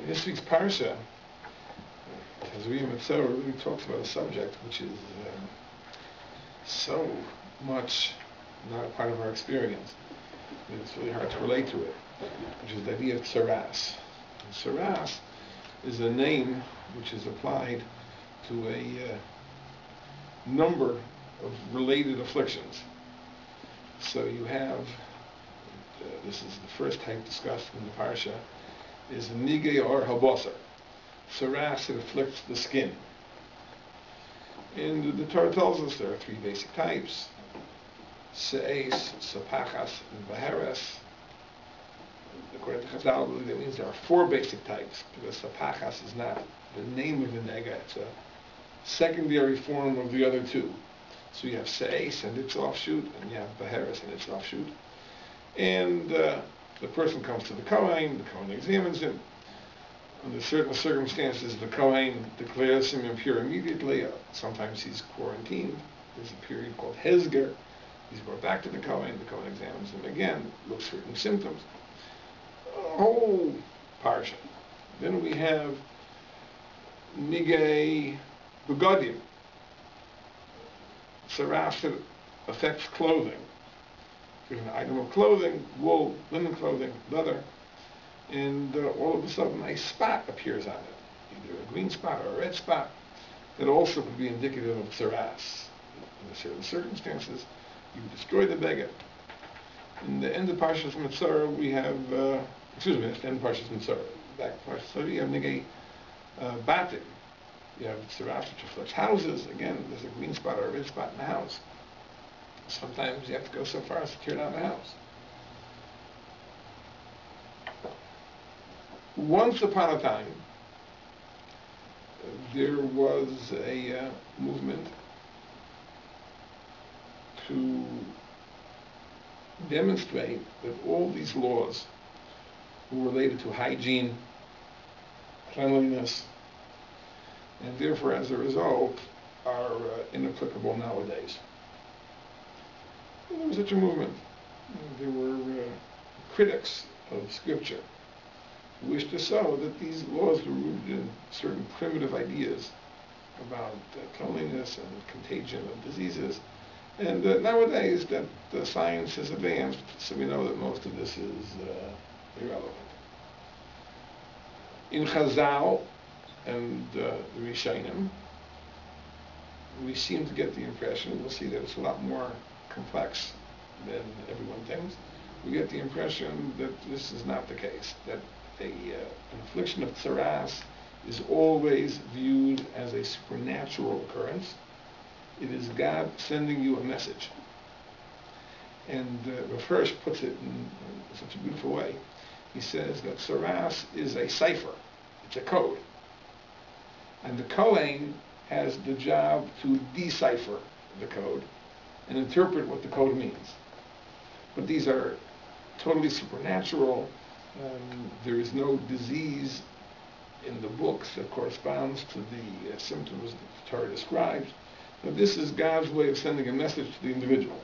This week's parsha, Tazria-Metzora, really talks about a subject which is so much not a part of our experience that it's really hard to relate to it, which is the idea of tsaras. And tsaras is a name which is applied to a number of related afflictions. So you have, this is the first type discussed in the parsha, is nigei or habasar. Tsaras, it afflicts the skin. And the Torah tells us there are three basic types: se'es, sapachas, and baheres. According to Chazal, that means there are four basic types, because sapachas is not the name of the nega, it's a secondary form of the other two. So you have se'es and its offshoot, and you have baheres and its offshoot. And the person comes to the Kohen examines him. Under certain circumstances, the Kohen declares him impure immediately. Sometimes he's quarantined. There's a period called hezger. He's brought back to the Kohen examines him again, looks for certain symptoms. A whole parsha. Then we have nigei begadim. Tsaras that affects clothing. There's an item of clothing, wool, linen clothing, leather, and all of a sudden a spot appears on it, either a green spot or a red spot, that also could be indicative of tsaras. Under certain circumstances, you destroy the beged. In the end of Parshas Metzora, we have, that's the end of Parshas Metzora. Back to Parshas Metzora, you have nigei batim. You have tsaras which afflicts houses. Again, there's a green spot or a red spot in the house. Sometimes you have to go so far as to tear down the house. Once upon a time, there was a movement to demonstrate that all these laws were related to hygiene, cleanliness, and therefore, as a result, are inapplicable nowadays. There was such a movement. There were critics of Scripture who wished to show that these laws were rooted in certain primitive ideas about cleanliness and contagion of diseases. And nowadays that science has advanced, so we know that most of this is irrelevant. In Chazal and the Rishonim, we seem to get the impression, we'll see that it's a lot more complex than everyone thinks. We get the impression that this is not the case, that an affliction of tsaras is always viewed as a supernatural occurrence. It is God sending you a message. And Rav Hirsch puts it in such a beautiful way. He says that tsaras is a cipher, it's a code. And the Kohen has the job to decipher the code and interpret what the code means. But these are totally supernatural. There is no disease in the books that corresponds to the symptoms that the Torah describes. But this is God's way of sending a message to the individual.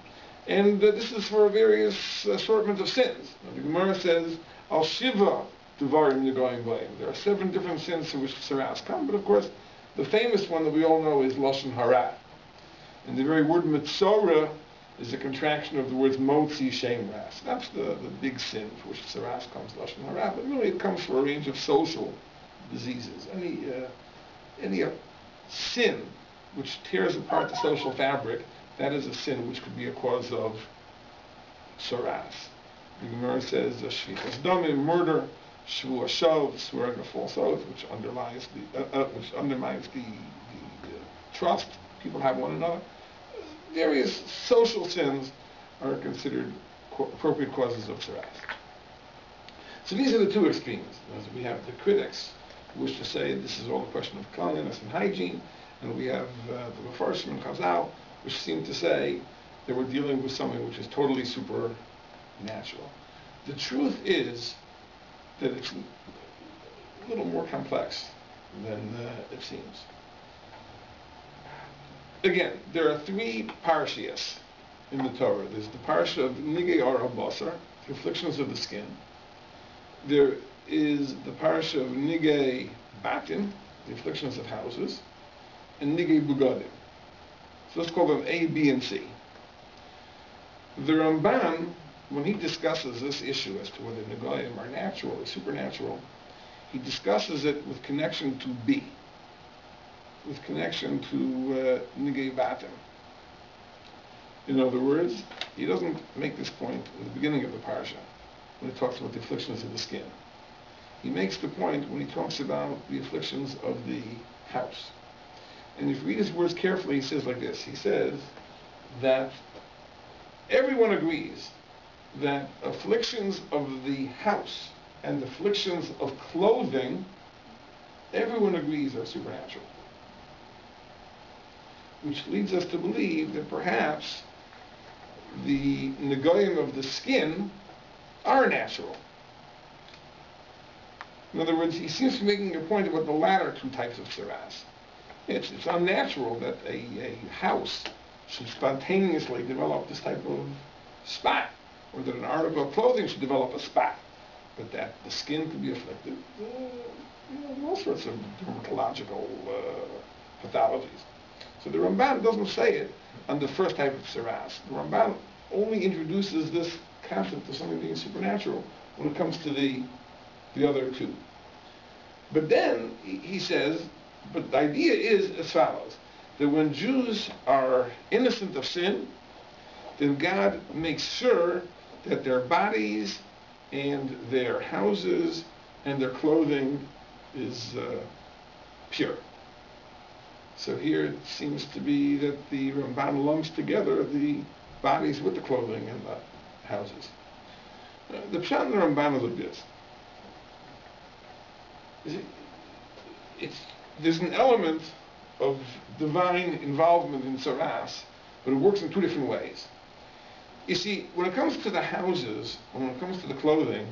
And this is for various assortment of sins. The Gemara says, Al Shiva Devarim Yegoyim Bayim. There are 7 different sins in which tsaras come, but of course, the famous one that we all know is Lashon Hara. And the very word Metzora is a contraction of the words Motzi Shem Ras. That's the big sin for which tsaras comes, Lashon Hara, but really it comes for a range of social diseases. Any sin which tears apart the social fabric, that is a sin which could be a cause of tsaras. The Gemara says, Shvichas Damim, murder, Shvu Shov, swearing a false oath, which undermines the trust people have one another. Various social sins are considered appropriate causes of tsaras. So these are the two extremes. We have the critics who wish to say this is all a question of cleanliness and hygiene, and we have the Mefarshim and Chazal, which seem to say that we're dealing with something which is totally supernatural. The truth is that it's a little more complex than it seems. Again, there are 3 parshias in the Torah. There's the parsha of nigei or habasar, the afflictions of the skin. There is the parsha of Nigei Batim, the afflictions of houses, and Nigei Bugadim. So let's call them A, B, and C. The Ramban, when he discusses this issue as to whether Negoyim are natural or supernatural, he discusses it with connection to B, with connection to Nigei Batim. In other words, he doesn't make this point in the beginning of the parsha when he talks about the afflictions of the skin. He makes the point when he talks about the afflictions of the house. And if you read his words carefully, he says like this. He says that everyone agrees that afflictions of the house and afflictions of clothing, everyone agrees are supernatural. Which leads us to believe that perhaps the negoyim of the skin are natural. In other words, he seems to be making a point about the latter two types of tzaras. It's unnatural that a house should spontaneously develop this type of spot, or that an article of clothing should develop a spot, but that the skin could be afflicted, all sorts of dermatological pathologies. So the Ramban doesn't say it on the first type of tzaras. The Ramban only introduces this concept of something being supernatural when it comes to the other two. But then he says, but the idea is as follows, that when Jews are innocent of sin, then God makes sure that their bodies and their houses and their clothing is pure. So here it seems to be that the Ramban lumps together the bodies with the clothing and the houses. The pshat in the Ramban is like this. There's an element of divine involvement in tzaras, but it works in two different ways. You see, when it comes to the houses, when it comes to the clothing,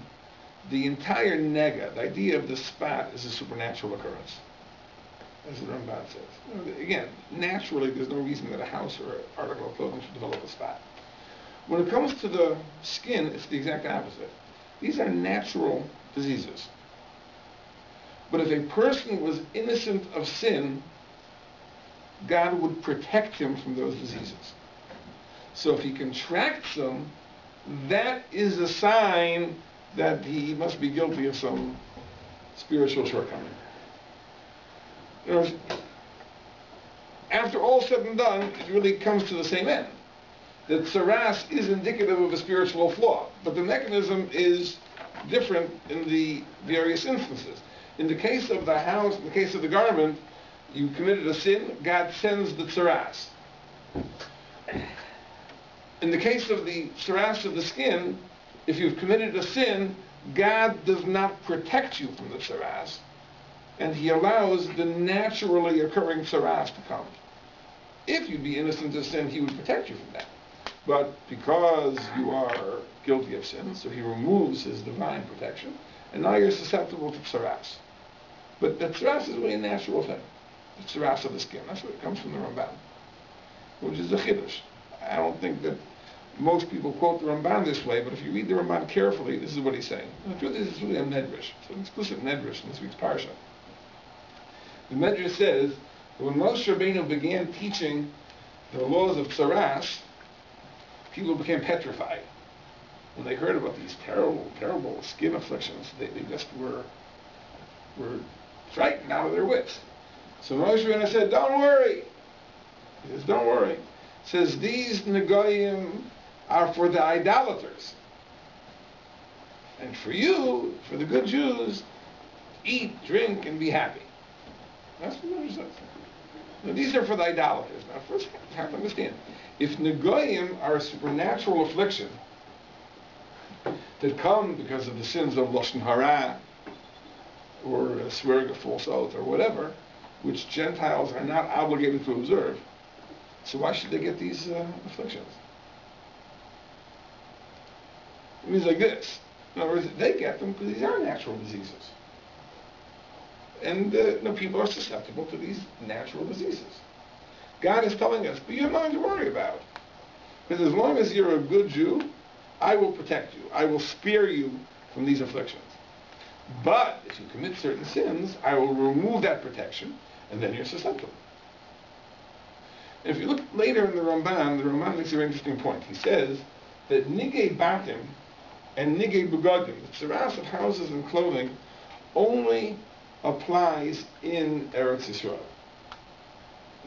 the entire nega, the idea of the spot, is a supernatural occurrence, as the Ramban says. Again, naturally, there's no reason that a house or an article of clothing should develop a spot. When it comes to the skin, it's the exact opposite. These are natural diseases. But if a person was innocent of sin, God would protect him from those diseases. So if he contracts them, that is a sign that he must be guilty of some spiritual shortcoming. You know, after all said and done, it really comes to the same end. That tzaras is indicative of a spiritual flaw, but the mechanism is different in the various instances. In the case of the house, in the case of the garment, you committed a sin, God sends the tzaras. In the case of the tzaras of the skin, if you've committed a sin, God does not protect you from the tzaras, and he allows the naturally occurring tzaras to come. If you'd be innocent of sin, he would protect you from that. But because you are guilty of sin, so he removes his divine protection, and now you're susceptible to tzaras. But the tzaras is really a natural thing. The tzaras of the skin. That's where it comes from the Ramban, which is a chiddush. I don't think that most people quote the Ramban this way, but if you read the Ramban carefully, this is what he's saying. The truth is, it's really a medrash. It's an explicit medrash in this week's parsha. The medrash says that when Moshe Rabbeinu began teaching the laws of tzaras, people became petrified. When they heard about these terrible, terrible skin afflictions, they just were frightened out of their wits. So Moshe Rabbeinu said, don't worry. He says, don't worry. He says, these negoyim are for the idolaters. And for you, for the good Jews, eat, drink, and be happy. That's what Moshe says. Now, these are for the idolaters. Now, first, you have to understand, if negoyim are a supernatural affliction that come because of the sins of lashon hara, or swearing a false oath, or whatever, which Gentiles are not obligated to observe, so why should they get these afflictions? It means like this. In other words, they get them because these are natural diseases. And people are susceptible to these natural diseases. God is telling us, but you have nothing to worry about. Because as long as you're a good Jew, I will protect you. I will spare you from these afflictions. But if you commit certain sins, I will remove that protection, and then you're susceptible. If you look later in the Ramban makes a very interesting point. He says that nigei batim and nigei begadim, the tzaras of houses and clothing, only applies in Eretz Yisrael.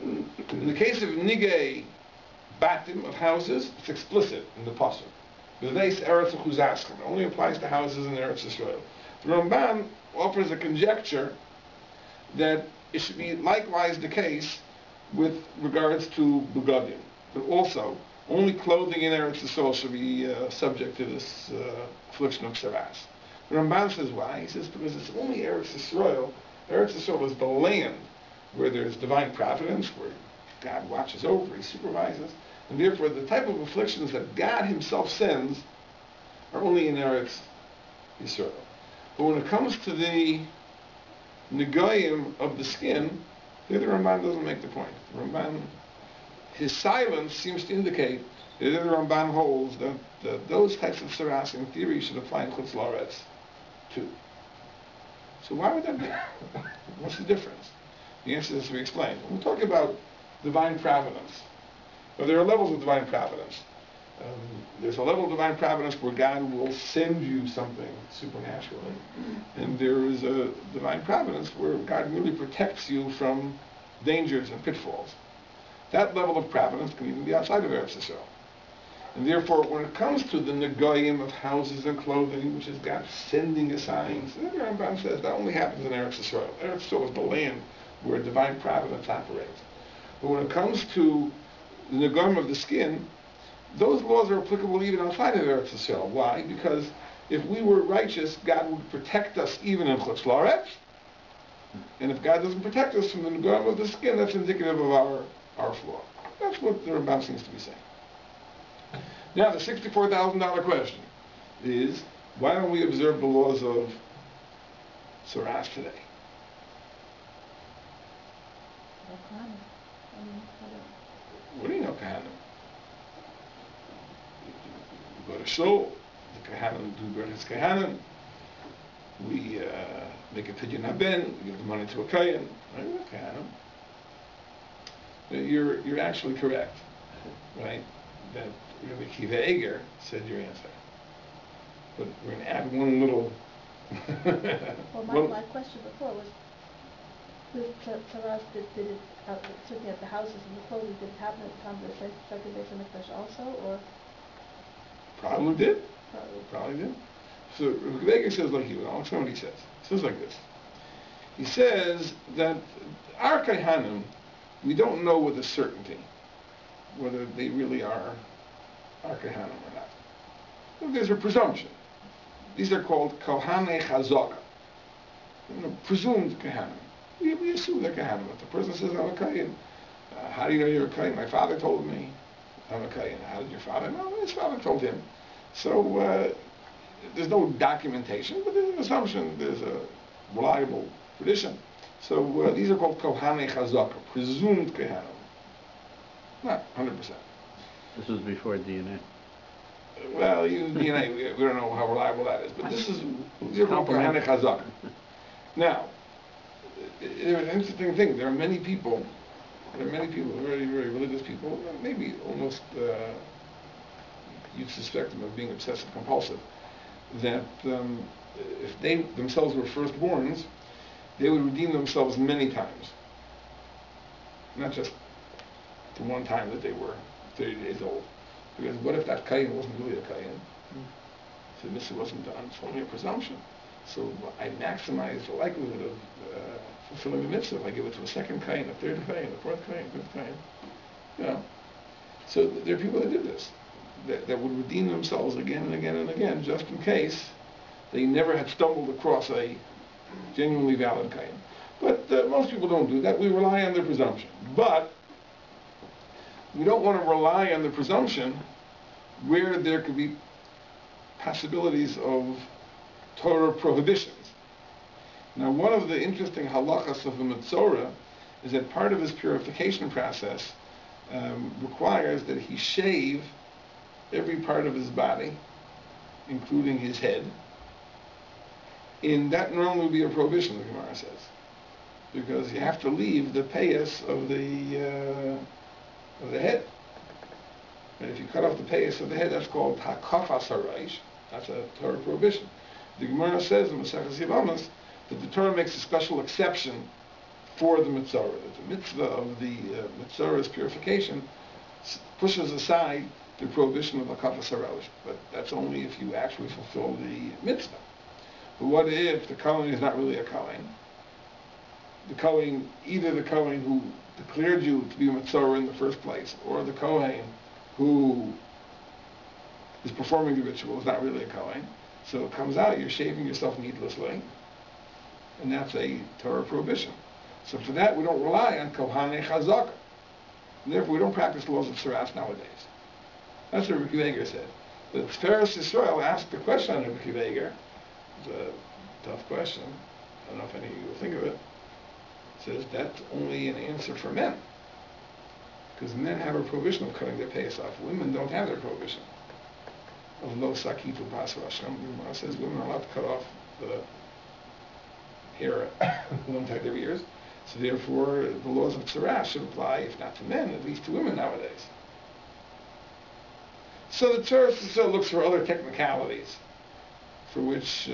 In the case of nigei batim, of houses, it's explicit in the pasuk. B'veis Eretz Chuzaschem, it only applies to houses in Eretz Yisrael. The Ramban offers a conjecture that it should be likewise the case with regards to begadim, but also only clothing in Eretz Yisrael should be subject to this affliction of tzaras. The Ramban says why? He says because it's only Eretz Yisrael. Eretz Yisrael is the land where there's divine providence, where God watches over, He supervises, and therefore the type of afflictions that God Himself sends are only in Eretz Yisrael. But when it comes to the negoyim of the skin, there the Ramban doesn't make the point. The Ramban, his silence seems to indicate that the Ramban holds that those types of tzaras in theory should apply in Chutz La'aretz too. So why would that be? What's the difference? The answer is to be explained. When we talk about divine providence, well, there are levels of divine providence. There's a level of divine providence where God will send you something supernaturally. And there is a divine providence where God really protects you from dangers and pitfalls. That level of providence can even be outside of Eretz Yisrael. And therefore, when it comes to the negoyim of houses and clothing, which is God sending a sign, the Rambam says that only happens in Eretz Yisrael. Eretz Yisrael is the land where divine providence operates. But when it comes to the negoyim of the skin, those laws are applicable even outside of Eretz Yisrael. Why? Because if we were righteous, God would protect us even in Chutz La'aretz. And if God doesn't protect us from the negoyim of the skin, that's indicative of our flaw. That's what the Rambam seems to be saying. Now, the $64,000 question is, why don't we observe the laws of tzaras today? What do you know, Kahanim? You go to shul, the Kahanim do Berachas Kahanim. We make a pidyon haben, we give the money to a Kayan. Right? Kahanim. You're actually correct, right? That Rabbi Eliezer said your answer. But we're going to add one little... Well, my question before was, with tzaras, did it, certainly at the houses and the clothing, did it happen at the time of the second Beis HaMikdash also, or? Probably did. Probably did. So Rabbi Eliezer says like you, I'll explain what he says. He says like this. He says that our Kaihanim, we don't know with a certainty whether they really are our Kaihanim or not. Well, there's a presumption. These are called Kohanei Chazaka. Presumed Kahanim. We assume they're Kahanim. If the person says, I'm a Kayan, how do you know you're a Kayan? My father told me I'm a Kayan. How did your father know? His father told him. So there's no documentation, but there's an assumption, there's a reliable tradition. So these are called Kohanei Chazaka, presumed Kahanim. Not 100%. This was before DNA. Well, DNA, we don't know how reliable that is, but this is Kohanei Chazaka. Now, there's an interesting thing. There are many people, very, very religious people, maybe almost you'd suspect them of being obsessive compulsive, that if they themselves were firstborns, they would redeem themselves many times. Not just the one time that they were 30 days old. Because what if that Kayan wasn't really a Kayan? So this wasn't done. It's only a presumption. So I maximize the likelihood of fulfilling the mitzvah if I give it to a second Kayan, a third Kayan, a fourth Kayan, fifth Kayan. You know. So there are people that did this, that would redeem themselves again and again and again, just in case they never had stumbled across a genuinely valid Kayan. But most people don't do that. We rely on the presumption. But we don't want to rely on the presumption where there could be possibilities of Torah prohibitions. Now, one of the interesting halachas of the Metzora is that part of his purification process requires that he shave every part of his body, including his head, In that normally would be a prohibition, the Gemara says, because you have to leave the payas of the head. And if you cut off the payas of the head, that's called hakafas haraish. That's a Torah prohibition. The Gemara says in Maseches Yevamos that the Torah makes a special exception for the Metzora. That the mitzvah of the Metzora's purification pushes aside the prohibition of hakafas haraish. But that's only if you actually fulfill the mitzvah. But what if the Kohen is not really a Kohen? The Kohen, either the Kohen who declared you to be a Metzora in the first place, or the Kohen who is performing the ritual is not really a Kohen. So it comes out, you're shaving yourself needlessly, and that's a Torah prohibition. So for that, we don't rely on Kohanei Chazaka. And therefore, we don't practice the laws of Saras nowadays. That's what Rabbi Vayikra said. The Tiferes Yisrael asked the question on Rabbi Vayikra. It's a tough question. I don't know if any of you will think of it. It says that's only an answer for men. Because men have a prohibition of cutting their payas off. Women don't have their prohibition of lo sakitu pasu Hashem. The Gemara says women are allowed to cut off the hair alongside their ears. So therefore, the laws of Tzarah should apply, if not to men, at least to women nowadays. So the Torah still looks for other technicalities for which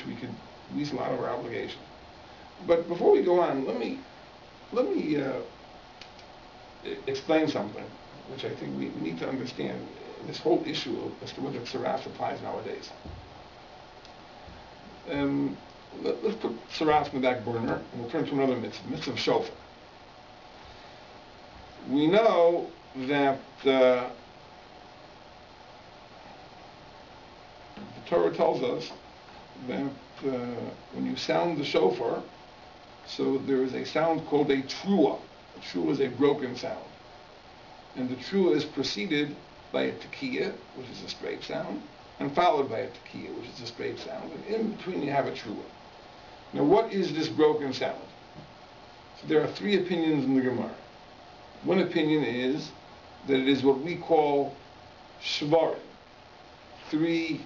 we could weasel out of our obligation. But before we go on, let me explain something which I think we need to understand, this whole issue as to whether Tzaras applies nowadays. Let's put Tzaras in the back burner, and we'll turn to another mitzvah, mitzvah of shofar. We know that the Torah tells us that when you sound the shofar, so there is a sound called a trua. A trua is a broken sound. And the trua is preceded by a tekiah, which is a straight sound, and followed by a tekiah, which is a straight sound. And in between you have a trua. Now what is this broken sound? So there are three opinions in the Gemara. One opinion is that it is what we call shvarim, three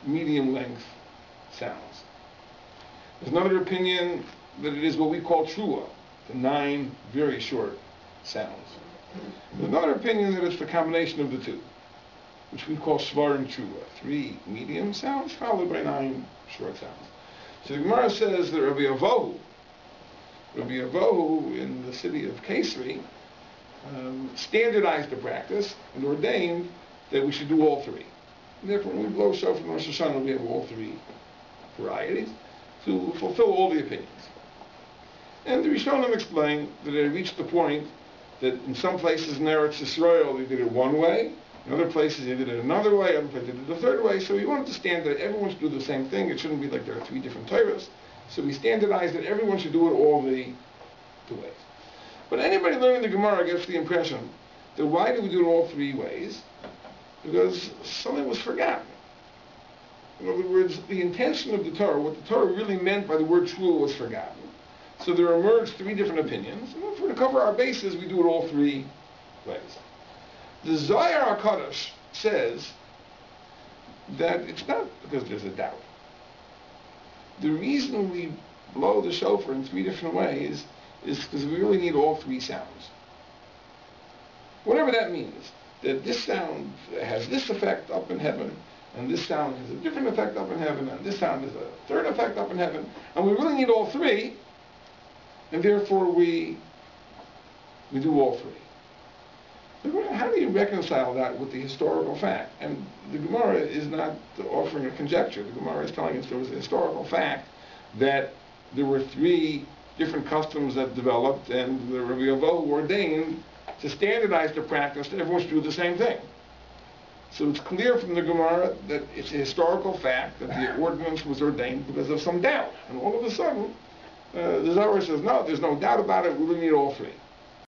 medium length sounds. There's another opinion that it is what we call trua, the 9 very short sounds. There's another opinion that it's the combination of the two, which we call shvar and trua, 3 medium sounds followed by 9 short sounds. So the Gemara says that Rabbi Avohu in the city of Kesri standardized the practice and ordained that we should do all 3. And therefore, when we blow shofar from Rosh Hashanah, we have all 3 varieties to fulfill all the opinions. And the Rishonim explained that they reached the point that in some places in Eretz Yisrael they did it one way, in other places they did it another way, other places they did it the third way. So we wanted to stand that everyone should do the same thing. It shouldn't be like there are 3 different Torahs. So we standardized that everyone should do it all the 2 ways. But anybody learning the Gemara gets the impression that why do we do it all 3 ways? Because something was forgotten. In other words, the intention of the Torah, what the Torah really meant by the word trua, was forgotten. So there emerged 3 different opinions, and if we're to cover our bases, we do it all 3 ways. The Zohar HaKadosh says that it's not because there's a doubt. The reason we blow the shofar in 3 different ways is because we really need all 3 sounds. Whatever that means, that this sound has this effect up in heaven, and this sound has a different effect up in heaven, and this sound has a third effect up in heaven, and we really need all 3, and therefore we do all 3. How do you reconcile that with the historical fact? And the Gemara is not offering a conjecture. The Gemara is telling us there was a historical fact that there were 3 different customs that developed, and the Rabbi Avohu ordained to standardize the practice that everyone should do the same thing. So it's clear from the Gemara that it's a historical fact that the ordinance was ordained because of some doubt. And all of a sudden, the Zohar says, no, there's no doubt about it, we really need all 3.